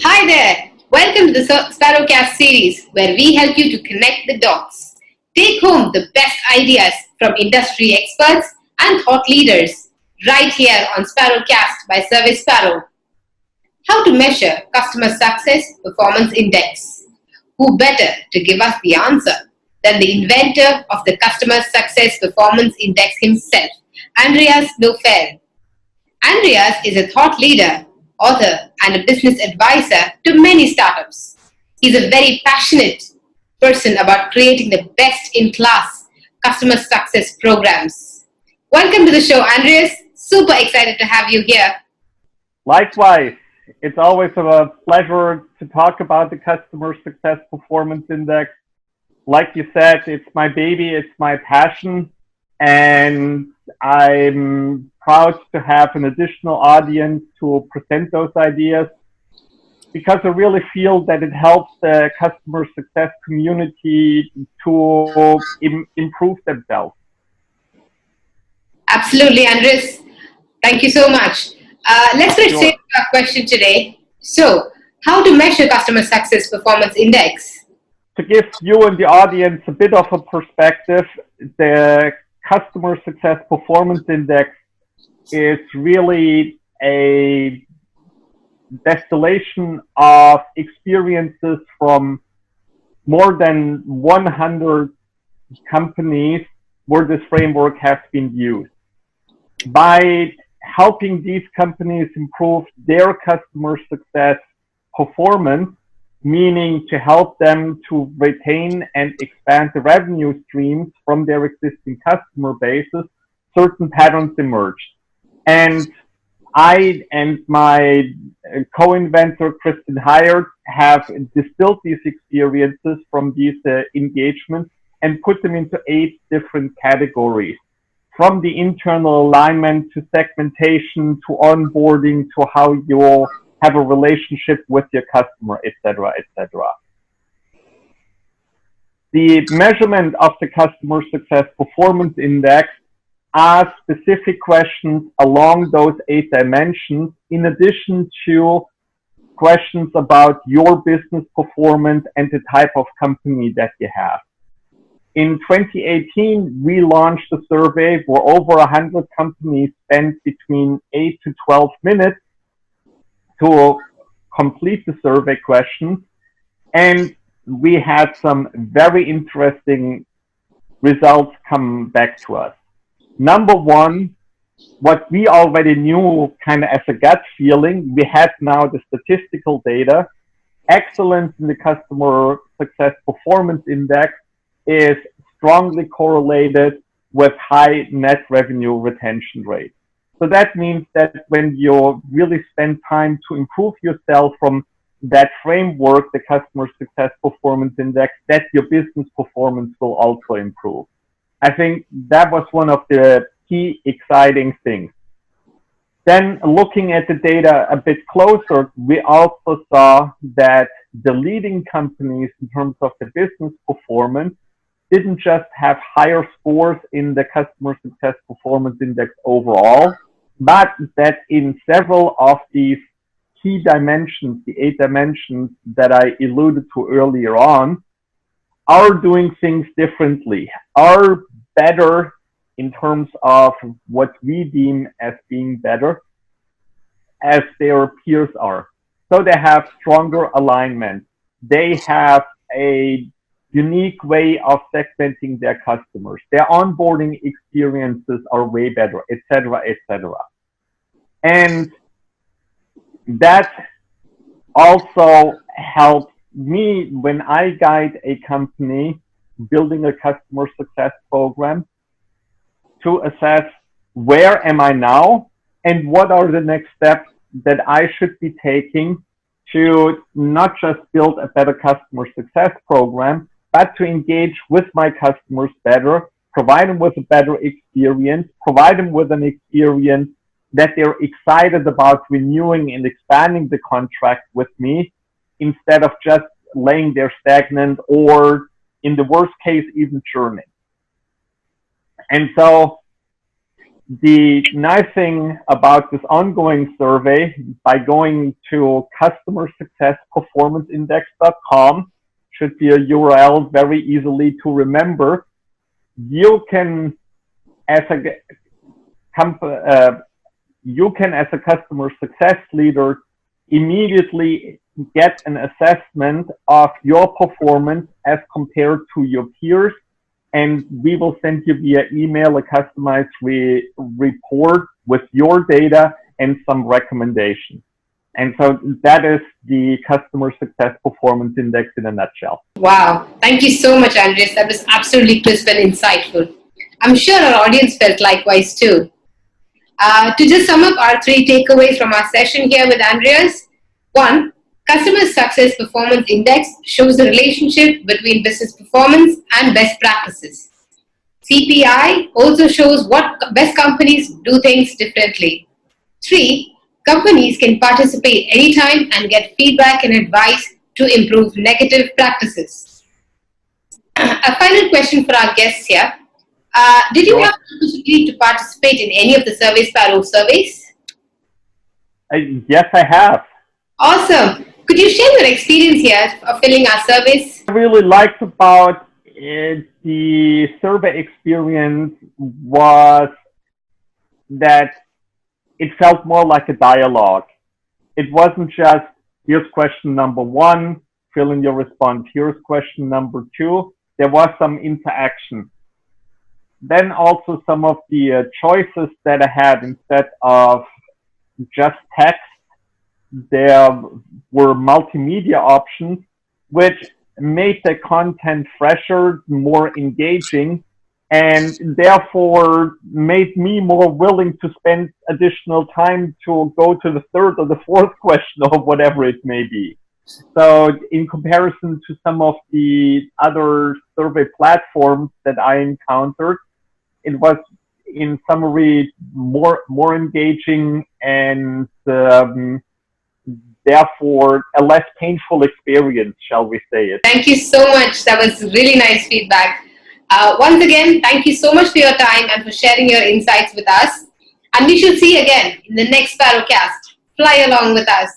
Hi there! Welcome to the SparrowCast series where we help you to connect the dots. Take home the best ideas from industry experts and thought leaders right here on SparrowCast by SurveySparrow. How to measure customer success performance index. Who better to give us the answer than the inventor of the customer success performance index himself, Andreas Knoefel. Andreas is a thought leader, author, and a business advisor to many startups. He's a very passionate person about creating the best in class customer success programs. Welcome to the show, Andreas. Super excited to have you here. Likewise, it's always a pleasure to talk about the Customer Success Performance Index. Like you said, it's my baby, it's my passion, and I'm proud to have an additional audience to present those ideas because I really feel that it helps the customer success community to improve themselves. Absolutely, Andres. Thank you so much. Let's get straight to our question today. So, how to measure customer success performance index? To give you and the audience a bit of a perspective, the Customer Success Performance Index is really a distillation of experiences from more than 100 companies where this framework has been used. By helping these companies improve their customer success performance, meaning to help them to retain and expand the revenue streams from their existing customer bases, certain patterns emerged. And I and my co-inventor, Kristen Hired, have distilled these experiences from these engagements and put them into 8 different categories. From the internal alignment to segmentation to onboarding to how you have a relationship with your customer, etc., etc. The measurement of the Customer Success Performance Index are specific questions along those 8 dimensions, in addition to questions about your business performance and the type of company that you have. In 2018, we launched a survey where over 100 companies spent between 8 to 12 minutes to complete the survey questions, and we had some very interesting results come back to us. Number one, what we already knew kind of as a gut feeling, we had now the statistical data. Excellence in the Customer Success Performance Index is strongly correlated with high net revenue retention rate. So that means that when you really spend time to improve yourself from that framework, the Customer Success Performance Index, that your business performance will also improve. I think that was one of the key exciting things. Then looking at the data a bit closer, we also saw that the leading companies in terms of the business performance didn't just have higher scores in the Customer Success Performance Index overall, but that in several of these key dimensions, the 8 dimensions that I alluded to earlier on, are doing things differently, are better in terms of what we deem as being better as their peers are. So they have stronger alignment. They have a unique way of segmenting their customers. Their onboarding experiences are way better, etc., etc. And that also helps me when I guide a company building a customer success program to assess where am I now and what are the next steps that I should be taking to not just build a better customer success program, but to engage with my customers better, provide them with a better experience, provide them with an experience that they're excited about renewing and expanding the contract with me instead of just laying there stagnant or, in the worst case, even churning. And so The nice thing about this ongoing survey, by going to customersuccessperformanceindex.com, should be a URL very easily to remember. You can, as a customer success leader, immediately get an assessment of your performance as compared to your peers, and we will send you via email a customized report with your data and some recommendations. And so that is the Customer Success Performance Index in a nutshell. Wow. Thank you so much, Andreas. That was absolutely crisp and insightful. I'm sure our audience felt likewise too. To just sum up our 3 takeaways from our session here with Andreas. 1. Customer Success Performance Index shows the relationship between business performance and best practices. CPI also shows what best companies do things differently. 3. Companies can participate anytime and get feedback and advice to improve negative practices. A final question for our guests here. Did you have the opportunity to participate in any of the SurveySparrow surveys? Yes, I have. Awesome. Could you share your experience here of filling our surveys? I really liked about the survey experience was that it felt more like a dialogue. It wasn't just, here's question number 1, fill in your response. Here's question number 2. There was some interaction. Then also some of the choices that I had, instead of just text, there were multimedia options, which made the content fresher, more engaging, and therefore made me more willing to spend additional time to go to the 3rd or the 4th question or whatever it may be. So in comparison to some of the other survey platforms that I encountered, it was, in summary, more engaging and therefore a less painful experience, shall we say it. Thank you so much. That was really nice feedback. Once again, thank you so much for your time and for sharing your insights with us. And we shall see you again in the next SparrowCast. Fly along with us.